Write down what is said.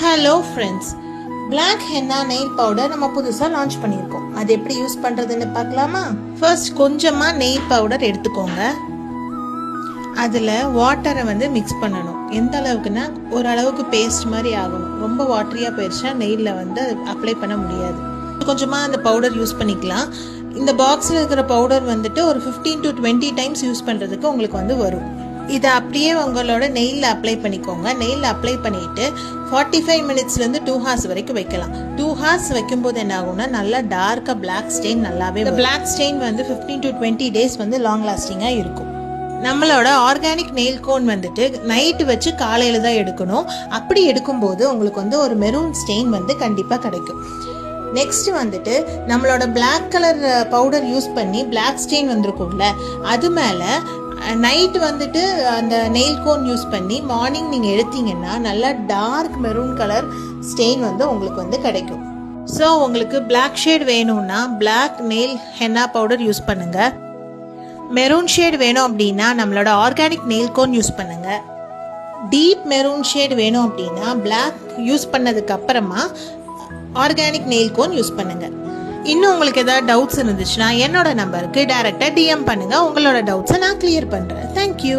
Hello friends, black henna nail powder நம்ம புதுசாக launch பண்ணியிருக்கோம். அது எப்படி யூஸ் பண்ணுறதுன்னு பார்க்கலாமா? ஃபர்ஸ்ட் கொஞ்சமாக நெயில் பவுடர் எடுத்துக்கோங்க. அதில் வாட்டரை மிக்ஸ் பண்ணணும். எந்த அளவுக்குன்னா ஓரளவுக்கு பேஸ்ட் மாதிரி ஆகணும். ரொம்ப வாட்டரியாக போயிடுச்சா நெயிலில் அப்ளை பண்ண முடியாது. கொஞ்சமாக அந்த பவுடர் யூஸ் பண்ணிக்கலாம். இந்த பாக்ஸில் இருக்கிற பவுடர் ஒரு 15 to 20 டைம்ஸ் யூஸ் பண்ணுறதுக்கு உங்களுக்கு வரும். இதை அப்படியே உங்களோட நெயிலில் அப்ளை பண்ணிக்கோங்க. நெயிலில் அப்ளை பண்ணிவிட்டு 45 மினிட்ஸ்லேருந்து 2 hours வரைக்கும் வைக்கலாம். 2 hours வைக்கும்போது என்ன ஆகும்னா நல்லா டார்க்காக பிளாக் ஸ்டெயின் நல்லாவே black stain 15 to 20 days long லாஸ்டிங்காக இருக்கும். நம்மளோட ஆர்கானிக் நெயில் கோன் நைட்டு வச்சு காலையில் தான் எடுக்கணும். அப்படி எடுக்கும்போது உங்களுக்கு ஒரு மெரூன் ஸ்டெயின் கண்டிப்பாக கிடைக்கும். நெக்ஸ்ட் நம்மளோட பிளாக் கலர் பவுடர் யூஸ் பண்ணி பிளாக் ஸ்டெயின் வந்திருக்கும்ல, அது மேலே நைட் அந்த நெயில் கோன் யூஸ் பண்ணி மார்னிங் நீங்கள் எடுத்தீங்கன்னா நல்லா டார்க் மெரூன் கலர் ஸ்டெயின் உங்களுக்கு கிடைக்கும். ஸோ உங்களுக்கு பிளாக் ஷேட் வேணும்னா black nail henna powder use பண்ணுங்க. மெரூன் ஷேட் வேணும் அப்படின்னா நம்மளோட ஆர்கானிக் நெயில் கோன் யூஸ் பண்ணுங்க. டீப் மெரூன் ஷேட் வேணும் அப்படின்னா பிளாக் யூஸ் பண்ணதுக்கு அப்புறமா ஆர்கானிக் நெயில் கோன் யூஸ் பண்ணுங்க. இன்னும் உங்களுக்கு ஏதாவது டவுட்ஸ் இருந்துச்சுன்னா என்னோட நம்பருக்கு டைரக்டா DM பண்ணுங்க. உங்களோட டவுட்ஸை நான் கிளியர் பண்றேன். தேங்க்யூ.